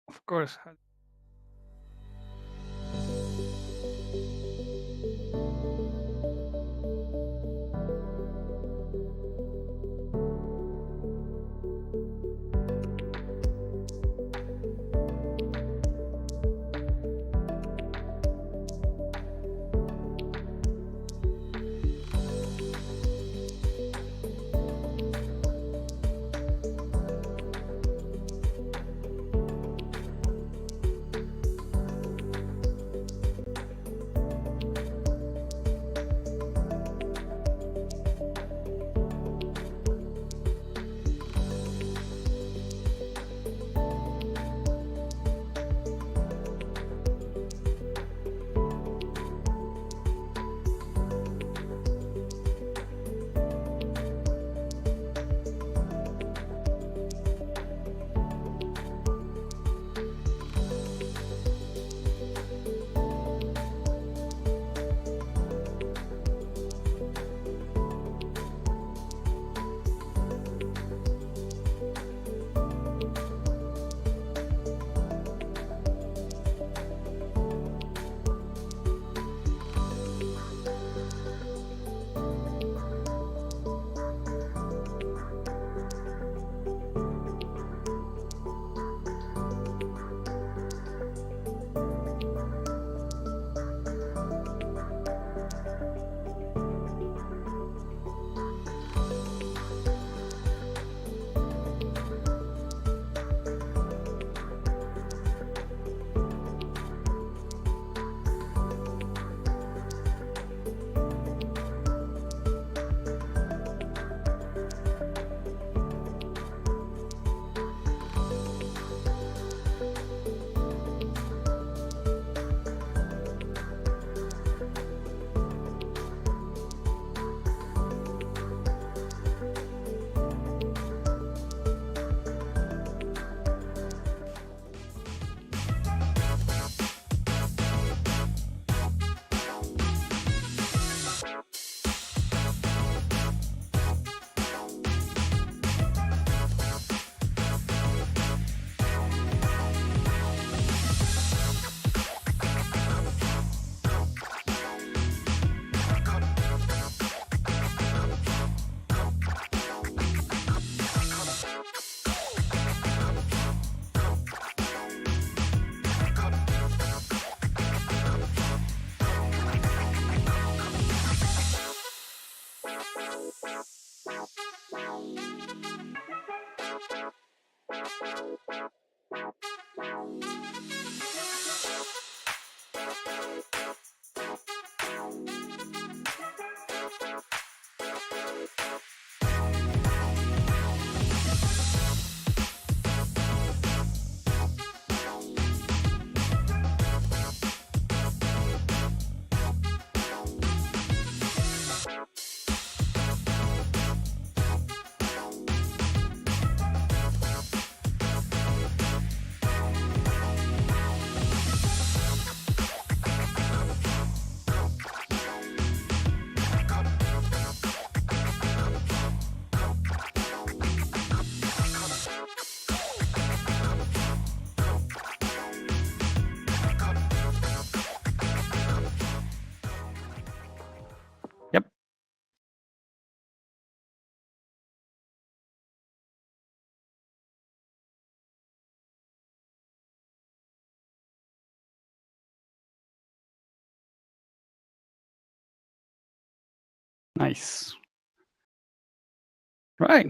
Of course. Yep. Nice. Right.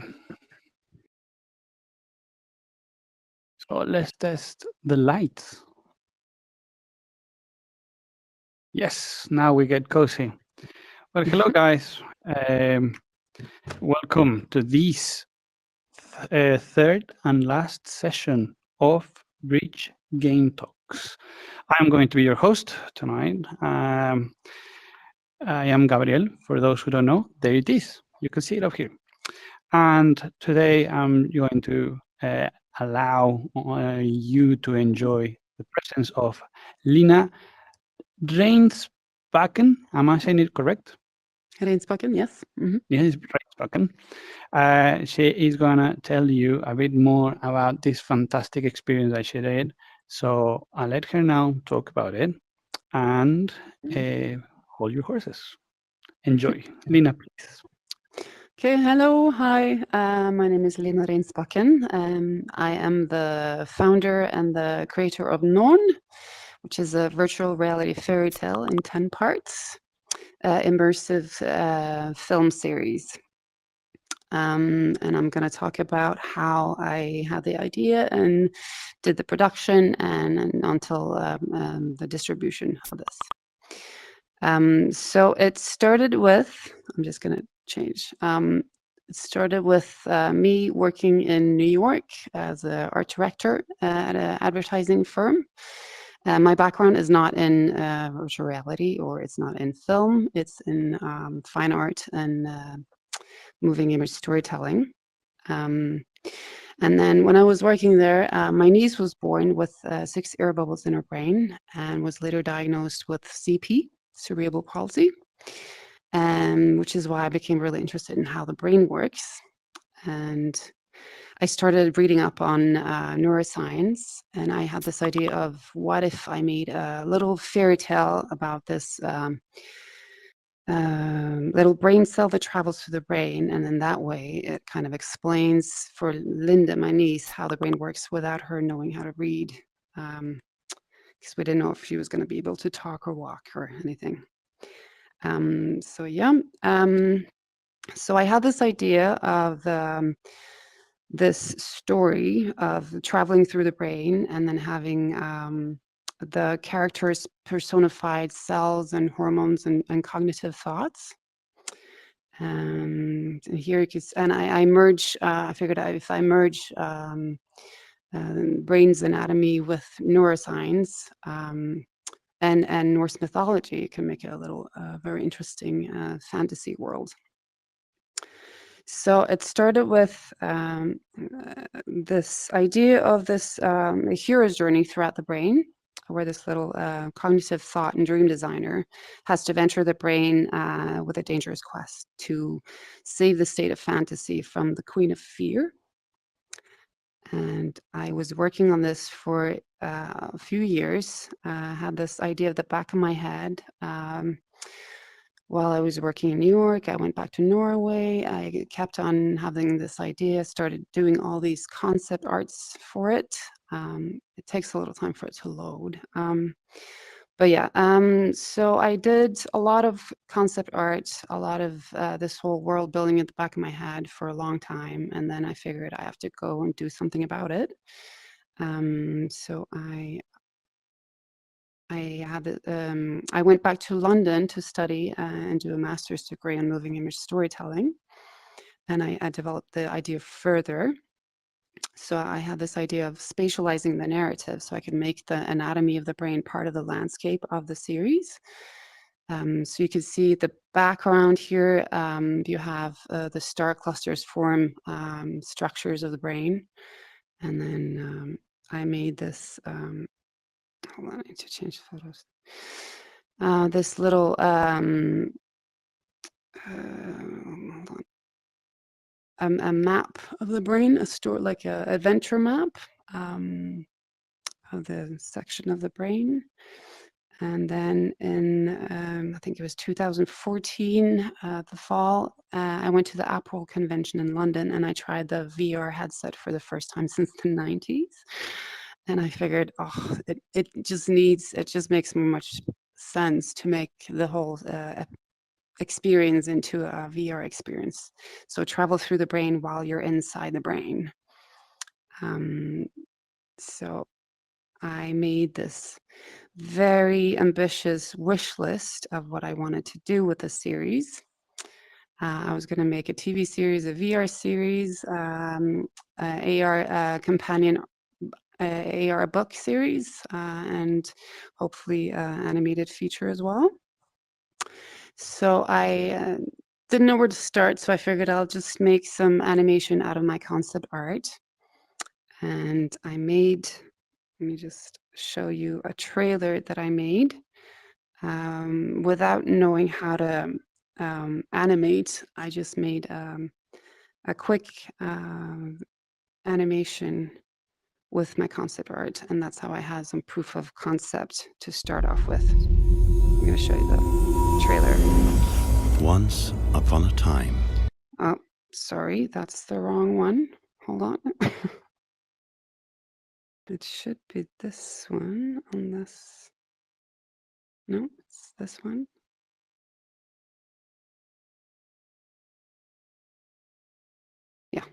So let's test the lights. Yes, now we get cozy. Well, hello guys. Welcome to this third and last session of Bridge Game Talks. I'm going to be your host tonight. I am Gabriel. For those who don't know, there it is. You can see it up here. And today I'm going to allow you to enjoy the presence of Lina Reinsbakken. Am I saying it correct? Reinsbakken, yes. Mm-hmm. Yes, Reinsbakken. She is going to tell you a bit more about this fantastic experience that she did. So I'll let her now talk about it and hold your horses. Enjoy. Lina, please. Okay, hello, hi. My name is Lina Reinsbakken. I am the founder and the creator of Norn, which is a virtual reality fairy tale in 10 parts, immersive film series. And I'm going to talk about how I had the idea and did the production and until the distribution of this. So it started with, I'm just going to change. It started with me working in New York as an art director at an advertising firm. My background is not in virtual reality, or it's not in film. It's in fine art and moving image storytelling. And then when I was working there, my niece was born with 6 air bubbles in her brain and was later diagnosed with CP, cerebral palsy, which is why I became really interested in how the brain works. And I started reading up on neuroscience, and I had this idea of what if I made a little fairy tale about this little brain cell that travels through the brain, and then that way it kind of explains for Linda, my niece, how the brain works without her knowing how to read, because we didn't know if she was going to be able to talk or walk or anything. So yeah, so I had this idea of this story of traveling through the brain and then having the characters personified cells and hormones and cognitive thoughts. And here you can, and I merge, I figured out if I merge brain's anatomy with neuroscience and Norse mythology, it can make it a little very interesting fantasy world. So it started with this idea of this hero's journey throughout the brain, where this little cognitive thought and dream designer has to venture the brain with a dangerous quest to save the state of fantasy from the queen of fear. And I was working on this for a few years. Had this idea at the back of my head. While I was working in New York, I went back to Norway. I kept on having this idea, started doing all these concept arts for it. It takes a little time for it to load. But yeah, so I did a lot of concept art, a lot of this whole world building at the back of my head for a long time, and then I figured I have to go and do something about it. So I went back to London to study and do a master's degree in moving image storytelling, and I developed the idea further. So I had this idea of spatializing the narrative so I could make the anatomy of the brain part of the landscape of the series. So you can see the background here. You have the star clusters form structures of the brain. And then I made this, hold on, I need to change photos. This little, hold on. A map of the brain, like a adventure map of the section of the brain. And then in, I think it was 2014, the fall, I went to the April convention in London and I tried the VR headset for the first time since the 90s. And I figured, oh, it just makes much sense to make the whole experience into a VR experience. So travel through the brain while you're inside the brain. So I made this very ambitious wish list of what I wanted to do with the series. I was going to make a TV series, a VR series, AR companion AR book series, and hopefully animated feature as well. So I didn't know where to start, so I figured I'll just make some animation out of my concept art. And I made, let me just show you a trailer that I made without knowing how to animate. I just made a quick animation with my concept art, and that's how I had some proof of concept to start off with. I'm going to show you the trailer. Once upon a time. Oh, sorry, that's the wrong one. Hold on. It should be this one on this. No, it's this one. Yeah.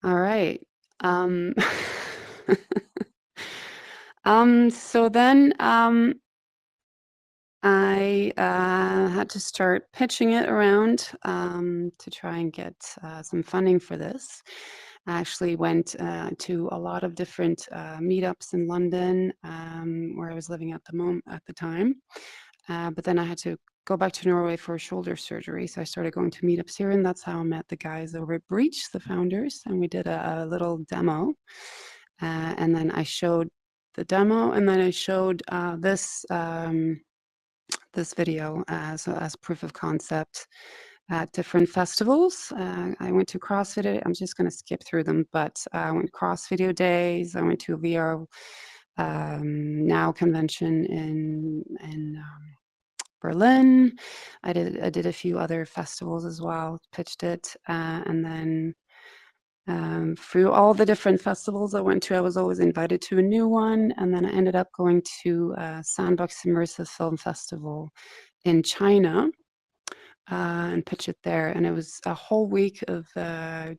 All right. So then I had to start pitching it around to try and get some funding for this. I actually went to a lot of different meetups in London, where I was living at the time. But then I had to go back to Norway for shoulder surgery. So I started going to meetups here, and that's how I met the guys over at Breach, the founders, and we did a little demo. And then I showed the demo, and then I showed this video as proof of concept at different festivals. I went to CrossFit. I'm just going to skip through them, but I went Cross Video Days. I went to a VR Now convention in Berlin. I did a few other festivals as well, pitched it, and then through all the different festivals I went to, I was always invited to a new one, and then I ended up going to Sandbox Immersive Film Festival in China and pitch it there. And it was a whole week of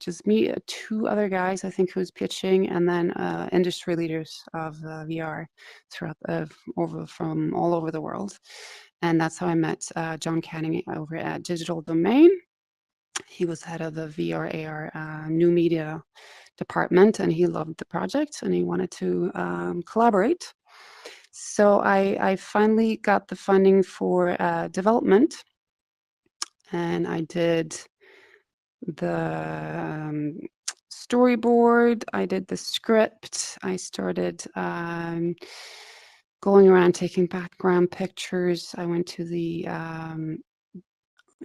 just me, two other guys, I think, who was pitching, and then industry leaders of VR throughout from all over the world. And that's how I met John Canning over at Digital Domain. He was head of the VR AR new media department, and he loved the project and he wanted to collaborate. So I finally got the funding for development, and I did the storyboard, I did the script, I started going around taking background pictures. I went to the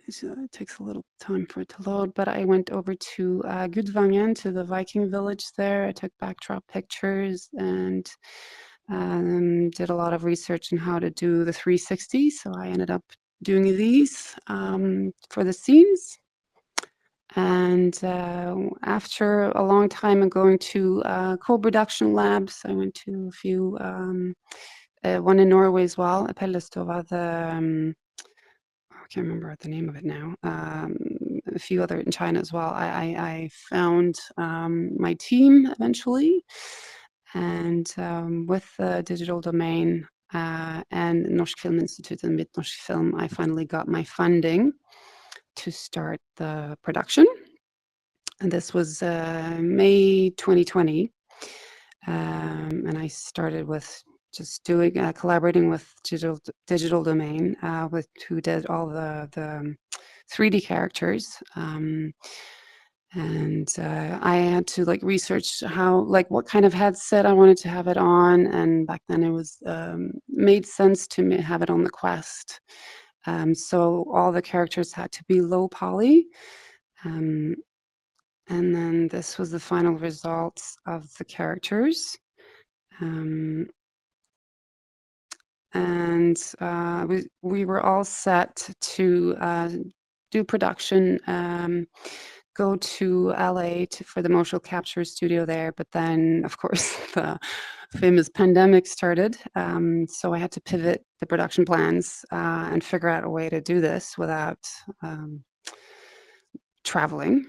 so it takes a little time for it to load, but I went over to Gudvangen, to the Viking village there. I took backdrop pictures and did a lot of research on how to do the 360. So I ended up doing these for the scenes. And after a long time of going to co-production labs, I went to a few, one in Norway as well, Pellestova, I can't remember the name of it now, a few other in China as well. I found my team eventually, and with the Digital Domain and Norsk Film Institute and Midtnorsk Film, I finally got my funding to start the production. And this was May 2020. And I started with just doing collaborating with Digital Domain, with who did all the 3D characters. And I had to like research what kind of headset I wanted to have it on. And back then it was made sense to have it on the Quest. So all the characters had to be low poly. And then this was the final results of the characters. And we were all set to do production, go to LA for the motion capture studio there. But then, of course, the famous pandemic started. So I had to pivot the production plans and figure out a way to do this without traveling.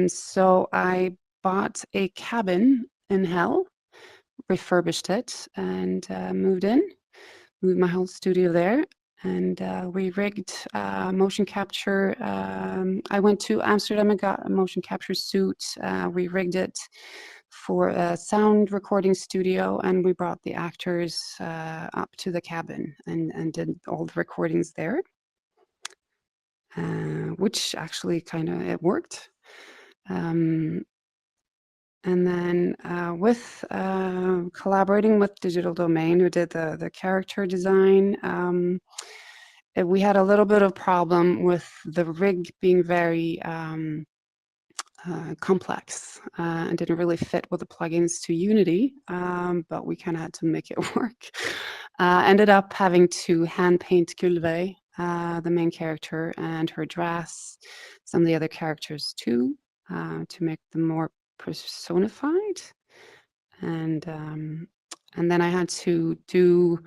So I bought a cabin in hell, refurbished it, and moved my whole studio there. And we rigged motion capture. I went to Amsterdam and got a motion capture suit. We rigged it for a sound recording studio, and we brought the actors up to the cabin and did all the recordings there. Which actually it worked. And then with collaborating with Digital Domain, who did the character design, we had a little bit of problem with the rig being very complex and didn't really fit with the plugins to Unity, but we kind of had to make it work. Ended up having to hand paint Gulve, the main character, and her dress, some of the other characters too, to make them more personified. And then I had to do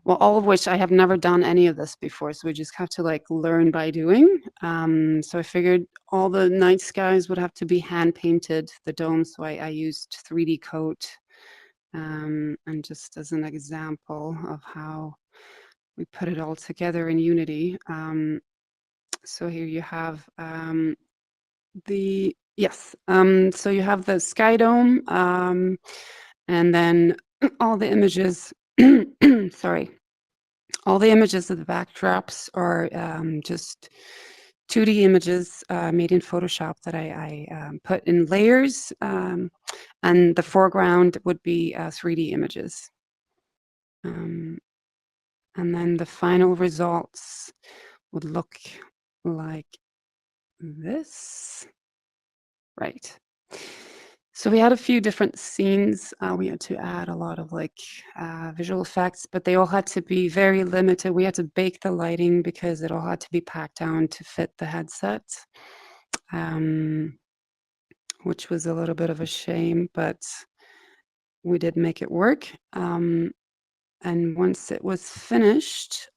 well, all of which I have never done any of this before, so we just have to like learn by doing. So I figured all the night skies would have to be hand painted, the dome, so I used 3D coat. And just as an example of how we put it all together in Unity. So here you have so you have the sky dome, and then all the images, sorry, all the images of the backdrops are just 2D images made in Photoshop that I put in layers, and the foreground would be 3D images. And then the final results would look like this. Right. So we had a few different scenes. We had to add a lot of like visual effects, but they all had to be very limited. We had to bake the lighting because it all had to be packed down to fit the headset, which was a little bit of a shame, but we did make it work. And once it was finished,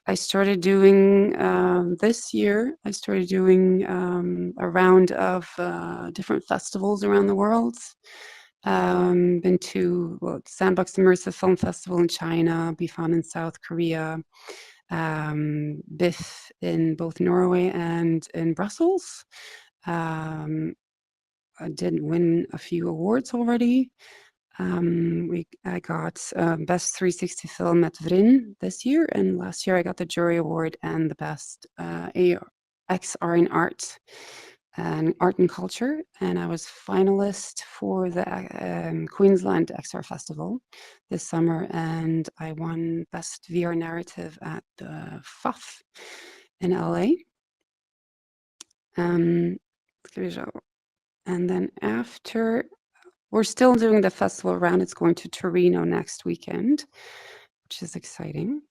I started doing this year. I started doing a round of different festivals around the world. Been to Sandbox Immersive Film Festival in China, BIFAN in South Korea, BIF in both Norway and in Brussels. I did win a few awards already. I got Best 360 Film at Vrin this year, and last year I got the Jury Award and the Best XR in Art and Art and Culture, and I was finalist for the Queensland XR Festival this summer, and I won Best VR Narrative at the FUF in LA. And then after, we're still doing the festival round. It's going to Torino next weekend, which is exciting.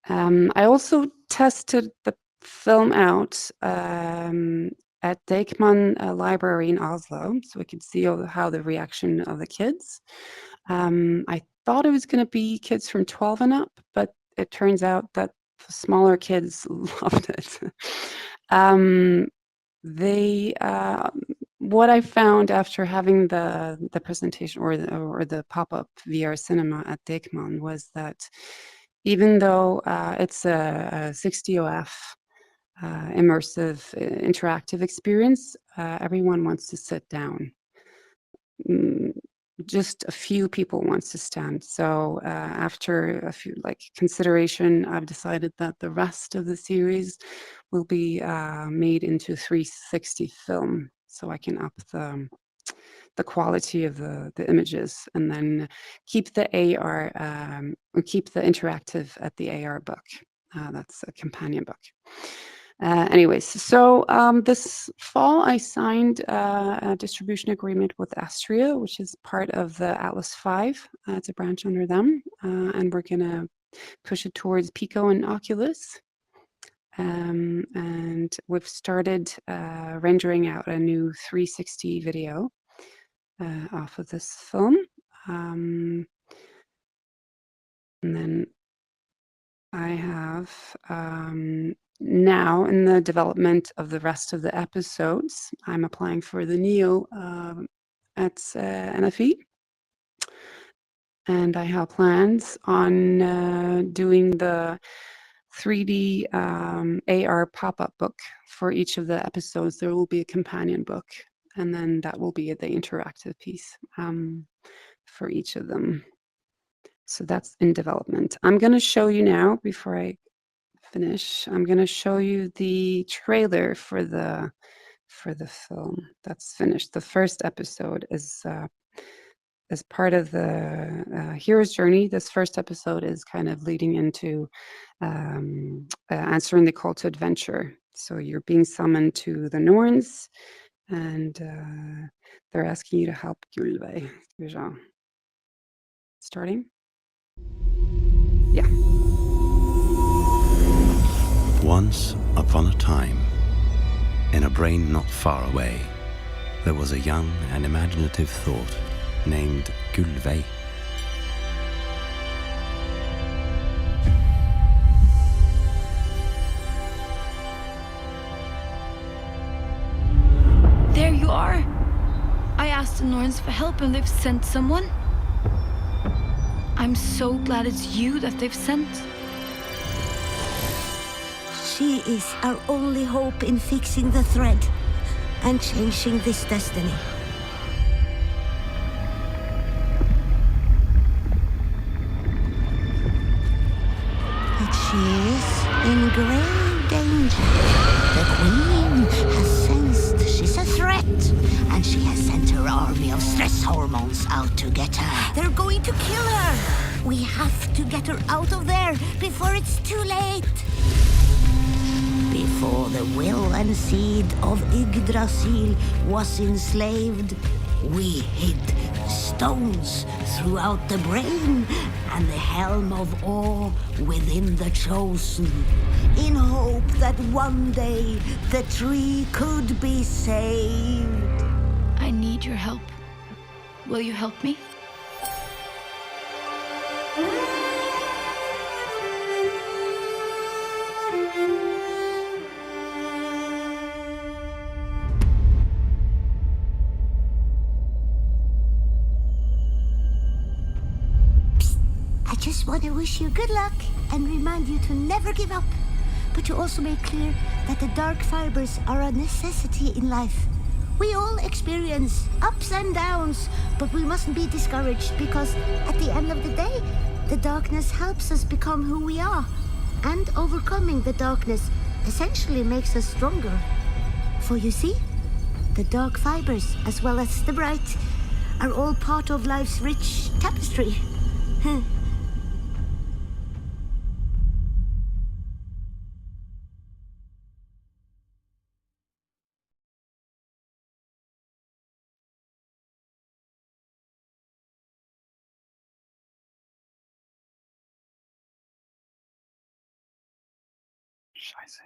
I also tested the film out at Deichman Library in Oslo, so we could see how the reaction of the kids. I thought it was going to be kids from 12 and up, but it turns out that the smaller kids loved it. What I found after having the presentation or the pop-up VR cinema at Deichman was that even though it's a 60OF immersive interactive experience, everyone wants to sit down. Just a few people wants to stand. So after a few consideration, I've decided that the rest of the series will be made into 360 film, so I can up the quality of the images, and then keep the AR, keep the interactive at the AR book. That's a companion book. Anyways, so this fall I signed a distribution agreement with Astria, which is part of the Atlas 5. It's a branch under them, and we're gonna push it towards Pico and Oculus. And we've started rendering out a new 360 video off of this film. And then I have now in the development of the rest of the episodes, I'm applying for the NEO at NFE. And I have plans on doing the 3D AR pop-up book for each of the episodes. There will be a companion book, and then that will be the interactive piece for each of them. So that's in development. I'm going to show you now, before I finish, I'm going to show you the trailer for the film that's finished. The first episode is as part of the hero's journey. This first episode is kind of leading into answering the call to adventure. So you're being summoned to the Norns, and they're asking you to help Gulve. Starting? Yeah. Once upon a time, in a brain not far away, there was a young and imaginative thought named Gulve. you are. I asked the Norns for help and they've sent someone. I'm so glad it's you that they've sent. She is our only hope in fixing the thread and changing this destiny. But she is in grave danger. The Queen has sensed she's a threat, and she has sent her army of stress hormones out to get her. They're going to kill her. We have to get her out of there before it's too late. Before the will and seed of Yggdrasil was enslaved, we hid stones throughout the brain and the helm of awe within the chosen, in hope that one day the tree could be saved. I need your help. Will you help me? I just want to wish you good luck and remind you to never give up, but to also make clear that the dark fibers are a necessity in life. We all experience ups and downs, but we mustn't be discouraged because at the end of the day, the darkness helps us become who we are. And overcoming the darkness essentially makes us stronger. For you see, the dark fibers as well as the bright are all part of life's rich tapestry. Scheiße.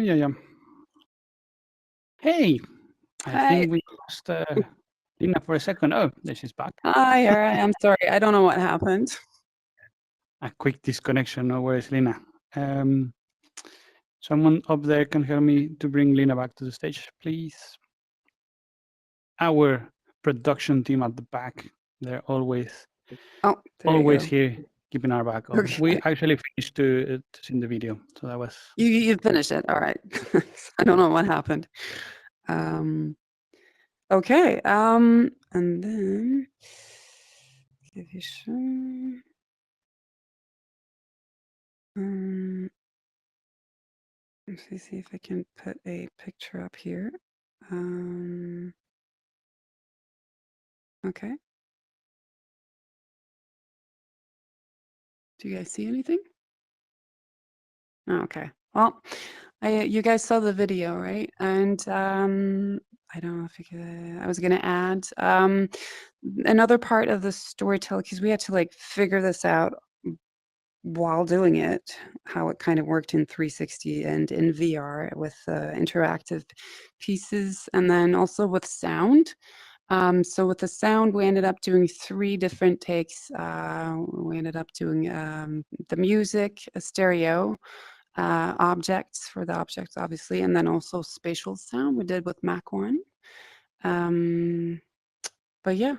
Yeah. Hey, I Hi. think we lost Lina for a second. Oh, there she's back. Hi, here I am. Sorry, I don't know what happened. A quick disconnection. No worries, Lina. Someone up there can help me to bring Lina back to the stage, please. Our production team at the back, they're always Oh, there you go. here, keeping our back up. Okay. We actually finished to see the video, so that was. You finished it. All right. I don't know what happened. Okay. And then give you some. Let's see if I can put a picture up here. Okay. Do you guys see anything? Oh, okay. Well, you guys saw the video, right? And I don't know if you could, I was going to add another part of the storytelling, because we had to like figure this out while doing it, how it kind of worked in 360 and in VR with interactive pieces, and then also with sound. So with the sound, we ended up doing 3 different takes. We ended up doing the music, a stereo, objects for the objects, obviously, and then also spatial sound we did with Mac 1. But yeah.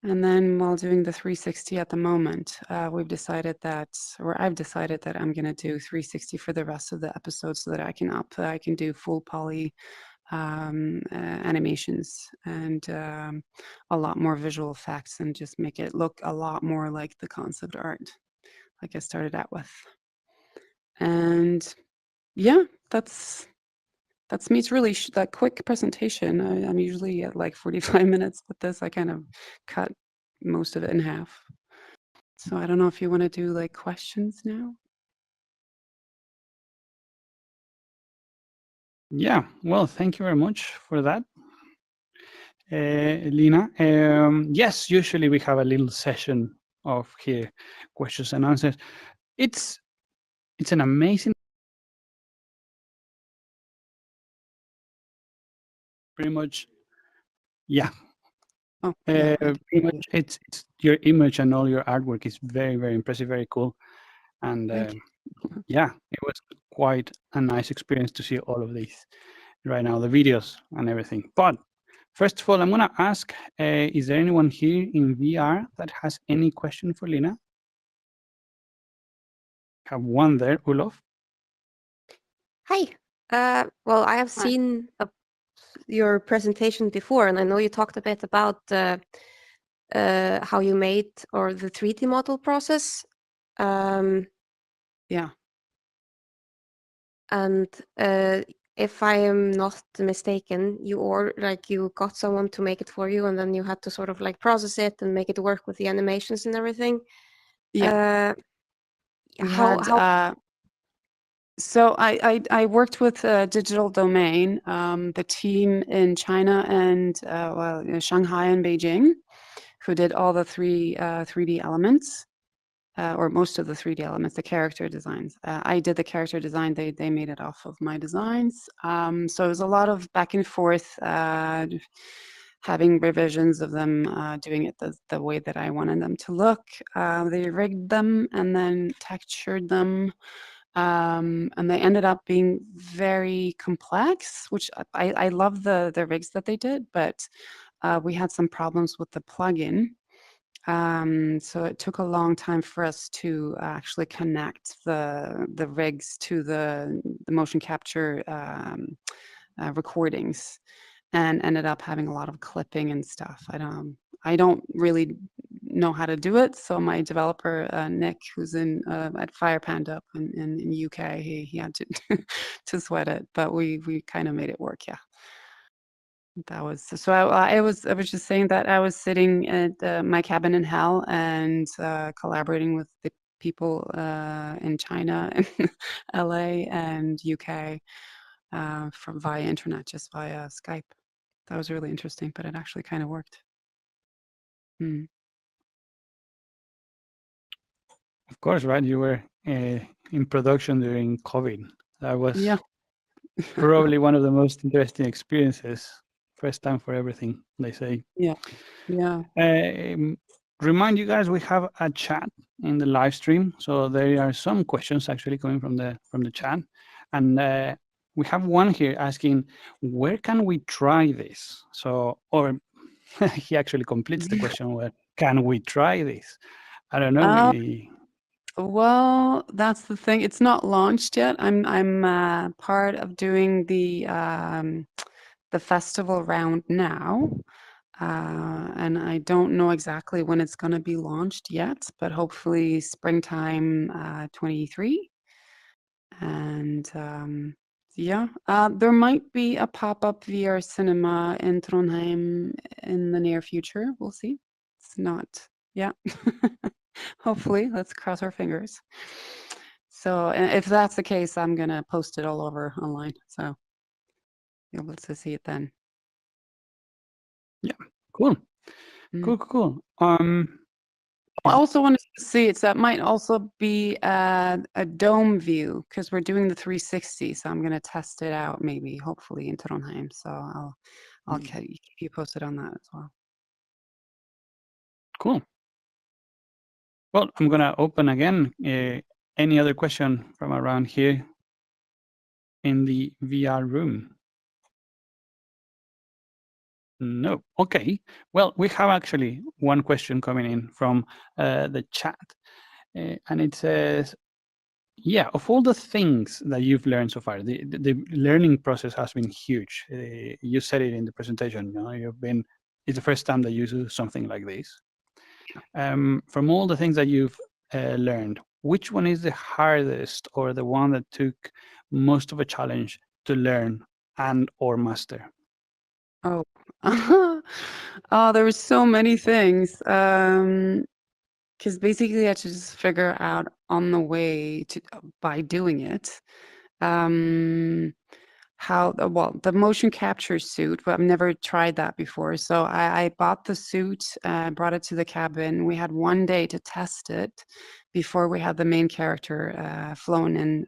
And then while doing the 360 at the moment, we've decided that, or I've decided that I'm going to do 360 for the rest of the episode so that I can do full poly animations and a lot more visual effects and just make it look a lot more like the concept art like I started out with. And yeah, that's me. It's really that quick presentation. I'm usually at like 45 minutes, but this I kind of cut most of it in half. So I don't know if you want to do like questions now. Yeah, well, thank you very much for that, Lina. Yes, usually we have a little session of here questions and answers. It's an amazing, pretty much, yeah. Oh, yeah, pretty much it's your image and all your artwork is very, very impressive, very cool. And yeah, it was quite a nice experience to see all of these. right now, the videos and everything. But first of all, I'm going to ask, is there anyone here in VR that has any question for Lina? Have one there, Olof. Hi. Well, I have seen your presentation before, and I know you talked a bit about how you made or the 3D model process. Yeah. And if I am not mistaken, you got someone to make it for you, and then you had to sort of like process it and make it work with the animations and everything. Yeah. We How had, so I worked with Digital Domain, the team in China and Shanghai and Beijing, who did all the 3D elements, or most of the 3D elements, the character designs. I did the character design. They made it off of my designs. So it was a lot of back and forth, having revisions of them, doing it the way that I wanted them to look. They rigged them and then textured them. And they ended up being very complex, which I love the rigs that they did, but we had some problems with the plugin. So it took a long time for us to actually connect the rigs to the motion capture recordings, and ended up having a lot of clipping and stuff. I don't really know how to do it. So my developer, Nick, who's at Fire Panda up in UK, he had to to sweat it, but we kind of made it work. Yeah. That was so. I was just saying that I was sitting at my cabin in hell and collaborating with the people in China and LA and UK from via internet, just via Skype. That was really interesting, but it actually kind of worked. Of course, right? You were in production during COVID. That was probably one of the most interesting experiences. First time for everything, they say. Yeah. Remind you guys, we have a chat in the live stream, so there are some questions actually coming from the chat, and we have one here asking, where can we try this? So, or he actually completes the question, where can we try this? I don't know. Well, that's the thing. It's not launched yet. I'm part of doing the festival round now, and I don't know exactly when it's going to be launched yet, but hopefully springtime 23. And there might be a pop-up VR cinema in Trondheim in the near future. We'll see. It's not, hopefully, let's cross our fingers. So if that's the case, I'm going to post it all over online. So you'll be able to see it then. Yeah, cool. Cool. I also wanted to see that might also be a dome view, because we're doing the 360. So I'm going to test it out, maybe, hopefully, in Trondheim. So I'll keep you posted on that as well. Cool. Well, I'm going to open again. Any other question from around here in the VR room? No. Okay. Well, we have actually one question coming in from the chat. And it says, yeah, of all the things that you've learned so far, the learning process has been huge. You said it in the presentation, it's the first time that you do something like this. From all the things that you've learned, which one is the hardest or the one that took most of a challenge to learn and or master? Oh, there were so many things. Because basically I had to just figure out on the way by doing it, how the motion capture suit, but I've never tried that before. So I bought the suit, brought it to the cabin. We had one day to test it before we had the main character flown in,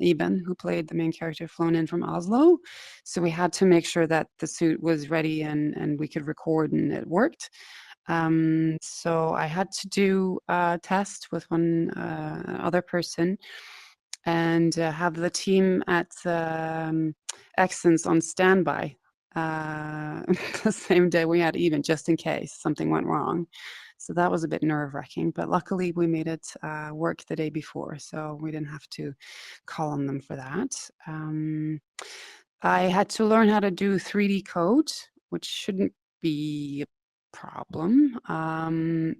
Eben, who played the main character, flown in from Oslo. So we had to make sure that the suit was ready and we could record and it worked. So I had to do a test with one other person, and have the team at Exons on standby the same day we had even, just in case something went wrong. So that was a bit nerve-wracking, but luckily we made it work the day before, so we didn't have to call on them for that. I had to learn how to do 3D code, which shouldn't be a problem.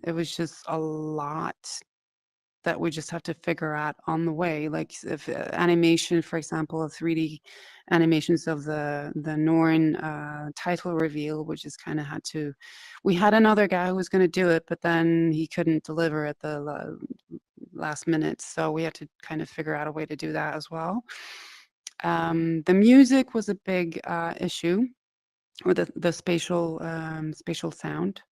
It was just a lot that we just have to figure out on the way. Like if animation, for example, of 3D animations of the Norn title reveal, we just kind of had to. We had another guy who was going to do it, but then he couldn't deliver at the last minute, so we had to kind of figure out a way to do that as well. The music was a big issue, or the spatial sound,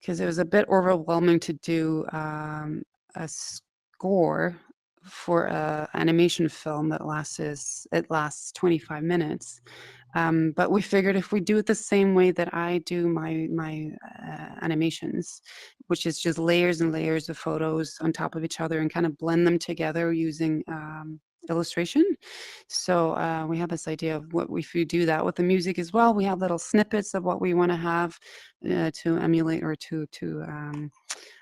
because it was a bit overwhelming to do a score for a animation film that lasts 25 minutes. But we figured if we do it the same way that I do my animations, which is just layers and layers of photos on top of each other and kind of blend them together using illustration. So we have this idea of what if we do that with the music as well. We have little snippets of what we want to have to emulate or to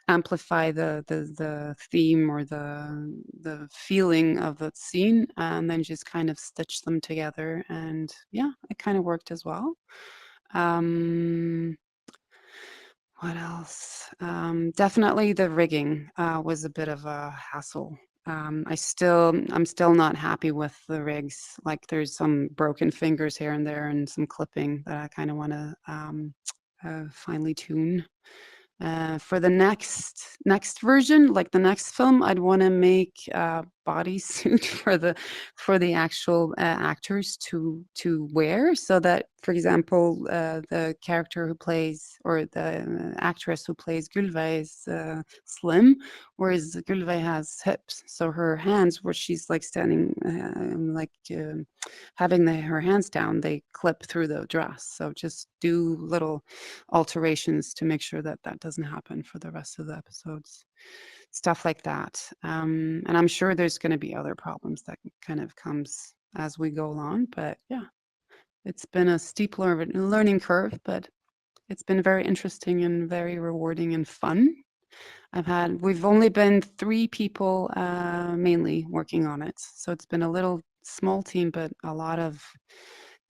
amplify the theme or the feeling of the scene, and then just kind of stitch them together. And yeah, it kind of worked as well. What else? Definitely the rigging was a bit of a hassle. I'm still not happy with the rigs. Like there's some broken fingers here and there and some clipping that I kind of want to finely tune. For the next version, like the next film, I'd want to make a bodysuit for the actual actors to wear, so that, for example, the character who plays, or the actress who plays Gulve is slim, whereas Gulve has hips. So her hands, where she's like standing, having her hands down, they clip through the dress. So just do little alterations to make sure that that doesn't happen for the rest of the episodes. Stuff like that. And I'm sure there's going to be other problems that kind of comes as we go along. But yeah, it's been a steep learning curve, but it's been very interesting and very rewarding and fun. We've only been 3 people mainly working on it. So it's been a little small team, but a lot of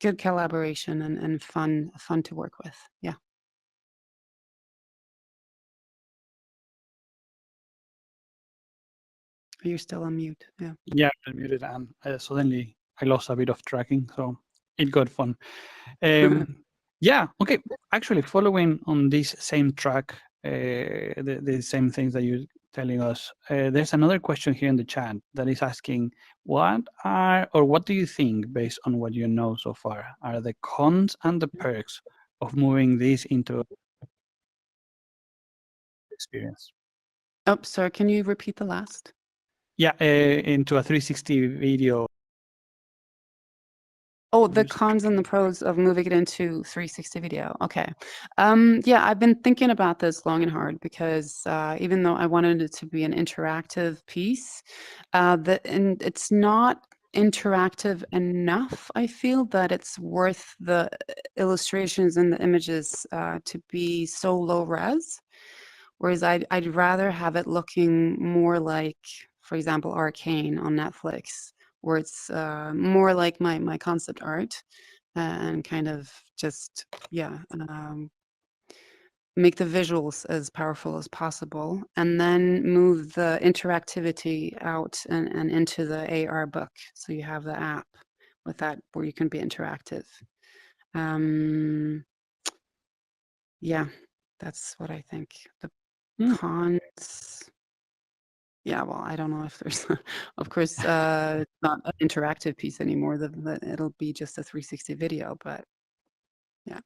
good collaboration and fun to work with. Yeah. You're still on mute. Yeah. Yeah, I'm muted, and suddenly I lost a bit of tracking, so it got fun. Yeah, okay. Actually, following on this same track, the same things that you're telling us, there's another question here in the chat that is asking, what do you think, based on what you know so far, are the cons and the perks of moving this into experience? Oh, sorry, can you repeat the last? Yeah, into a 360 video. Oh, the cons and the pros of moving it into 360 video. Okay. Yeah, I've been thinking about this long and hard, because even though I wanted it to be an interactive piece, and it's not interactive enough, I feel, that it's worth the illustrations and the images to be so low res. Whereas I'd rather have it looking more like, for example, Arcane on Netflix, where it's more like my concept art, and kind of just, yeah, make the visuals as powerful as possible, and then move the interactivity out and into the AR book. So you have the app with that where you can be interactive. Yeah, that's what I think. The cons, yeah, well, I don't know if there's, of course, it's not an interactive piece anymore. It'll be just a 360 video, but yeah.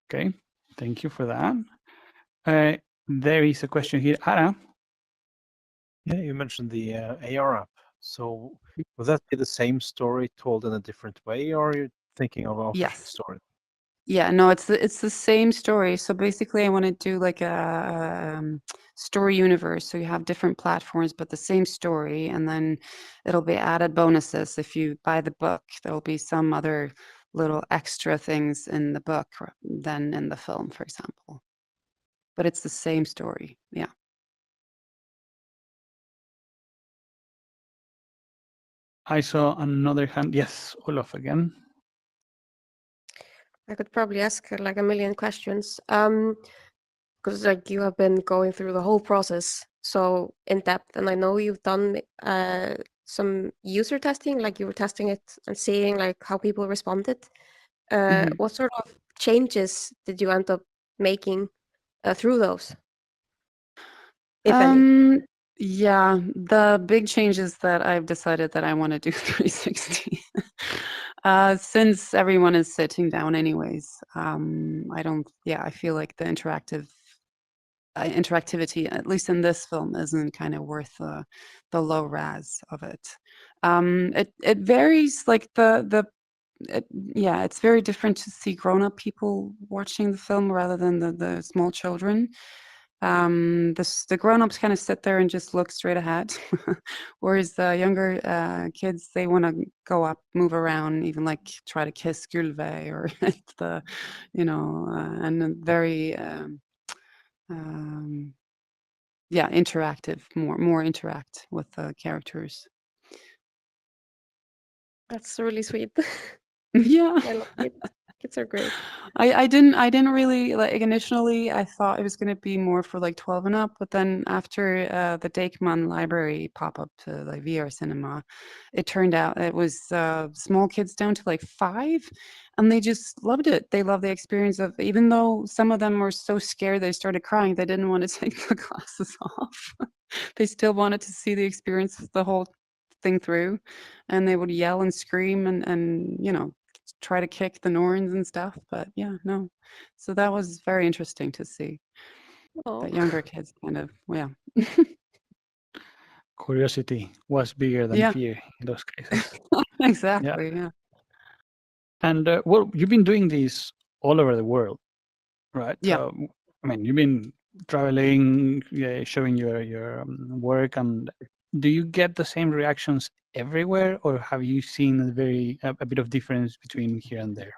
Okay, thank you for that. There is a question here, Ara. Yeah, you mentioned the AR app. So will that be the same story told in a different way, or are you thinking of a Yes. story? Yeah, no, it's the same story. So basically, I want to do like a story universe. So you have different platforms, but the same story, and then it'll be added bonuses if you buy the book. There'll be some other little extra things in the book than in the film, for example. But it's the same story. Yeah. I saw another hand. Yes, Olaf again. I could probably ask like a million questions. Because like you have been going through the whole process so in depth, and I know you've done some user testing, like you were testing it and seeing like how people responded. What sort of changes did you end up making through those, if any? Yeah, the big change is that I've decided that I want to do 360. Since everyone is sitting down anyways, I feel like the interactivity, at least in this film, isn't kind of worth the low raz of it. It varies, like yeah, it's very different to see grown-up people watching the film rather than the small children. The grown-ups kind of sit there and just look straight ahead, whereas the younger kids, they want to go up, move around, even like try to kiss Gulve or the, and very yeah, interactive, more interact with the characters. That's really sweet. Yeah. I love it. Kids are great. I didn't really, like, initially I thought it was going to be more for like 12 and up, but then after the Dakeman library pop up to like VR cinema, it turned out it was small kids down to like 5, and they just loved it. They loved the experience of, even though some of them were so scared they started crying, they didn't want to take the glasses off. They still wanted to see the experience the whole thing through, and they would yell and scream and try to kick the Norns and stuff. But yeah, no. So that was very interesting to see Oh, that younger kids kind of, yeah. Curiosity was bigger than Yeah, fear in those cases. Yeah. exactly. Yeah. And well, you've been doing this all over the world, right? Yeah. I mean, you've been traveling, showing your work, and do you get the same reactions everywhere, or have you seen a bit of difference between here and there?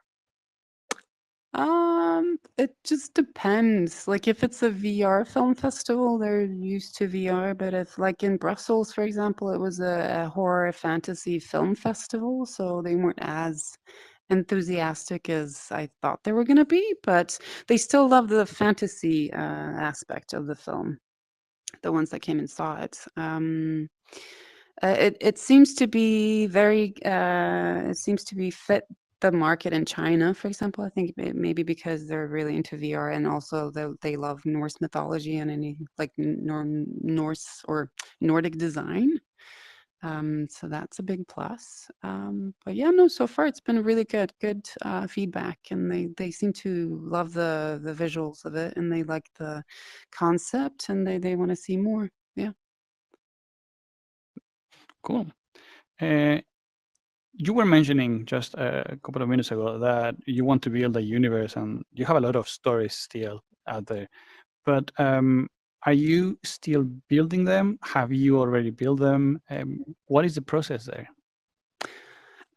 It just depends. Like if it's a VR film festival, they're used to VR, but if like in Brussels, for example, it was a horror fantasy film festival, so they weren't as enthusiastic as I thought they were going to be, but they still love the fantasy aspect of the film, the ones that came and saw it. It seems to be it seems to be fit the market in China, for example. I think maybe because they're really into VR, and also they love Norse mythology and any like Norse or Nordic design. So that's a big plus. But yeah, no, so far it's been really good feedback, and they seem to love the visuals of it, and they like the concept, and they want to see more. Yeah. Cool. You were mentioning just a couple of minutes ago that you want to build a universe, and you have a lot of stories still out there. But are you still building them? Have you already built them? What is the process there?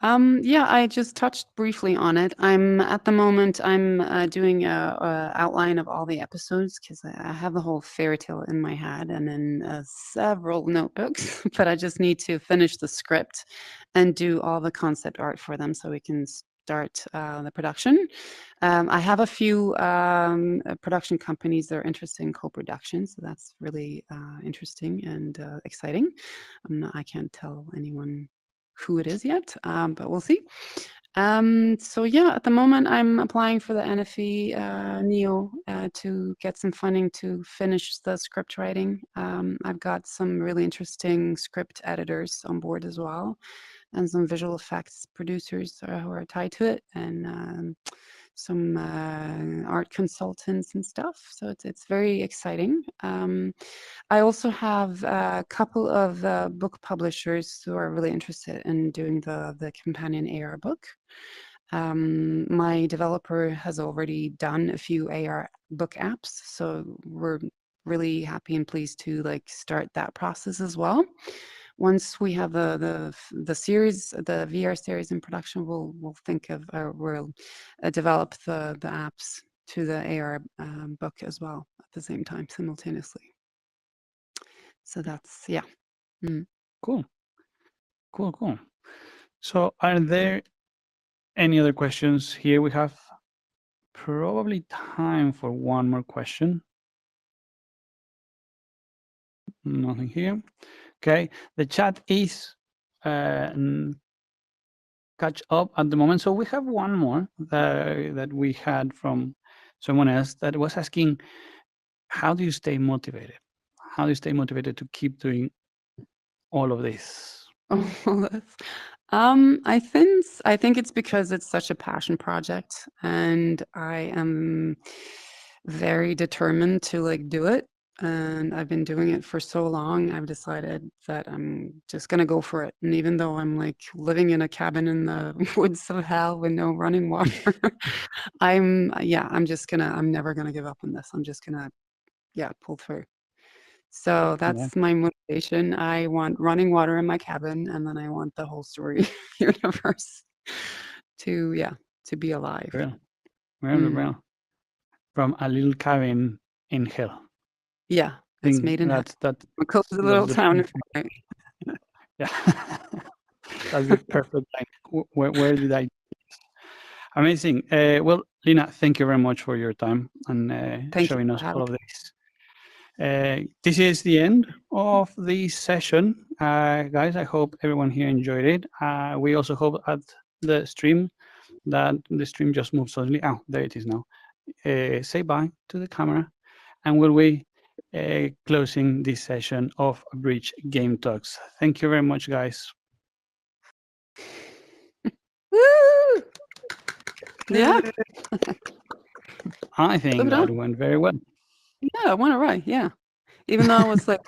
Yeah, I just touched briefly on it. At the moment, I'm doing a outline of all the episodes because I have the whole fairy tale in my head and in several notebooks, but I just need to finish the script and do all the concept art for them so we can start the production. I have a few production companies that are interested in co-production, so that's really interesting and exciting. I can't tell anyone who it is yet, but we'll see. So yeah, at the moment I'm applying for the NFE NEO to get some funding to finish the script writing. I've got some really interesting script editors on board as well, and some visual effects producers who are tied to it, and some art consultants and stuff. So it's very exciting. I also have a couple of book publishers who are really interested in doing the companion AR book. My developer has already done a few AR book apps, so we're really happy and pleased to like start that process as well. Once we have the series, the VR series in production, we'll think of we'll develop the apps to the AR book as well at the same time simultaneously. So that's yeah. Cool. Cool. So are there any other questions here? We have probably time for one more question. Nothing here. Okay, the chat is catch up at the moment. So we have one more that we had from someone else that was asking, how do you stay motivated? How do you stay motivated to keep doing all of this? I think it's because it's such a passion project, and I am very determined to like do it. And I've been doing it for so long, I've decided that I'm just gonna go for it. And even though I'm like living in a cabin in the woods of hell with no running water, I'm never gonna give up on this. I'm just gonna pull through. So that's my motivation. I want running water in my cabin, and then I want the whole story universe to be alive. Real. From a little cabin in hell. Yeah, it's made in that's a cozy little town. Yeah, that's the perfect line. Where did I? Amazing. Well, Lina, thank you very much for your time and showing us all of this. This is the end of this session, guys. I hope everyone here enjoyed it. We also hope at the stream that the stream just moves suddenly. Oh, there it is now. Say bye to the camera, and we'll be closing this session of Bridge Game Talks. Thank you very much, guys. Woo! Yeah. I think that went very well. Yeah, it went all right. Yeah. Even though I was like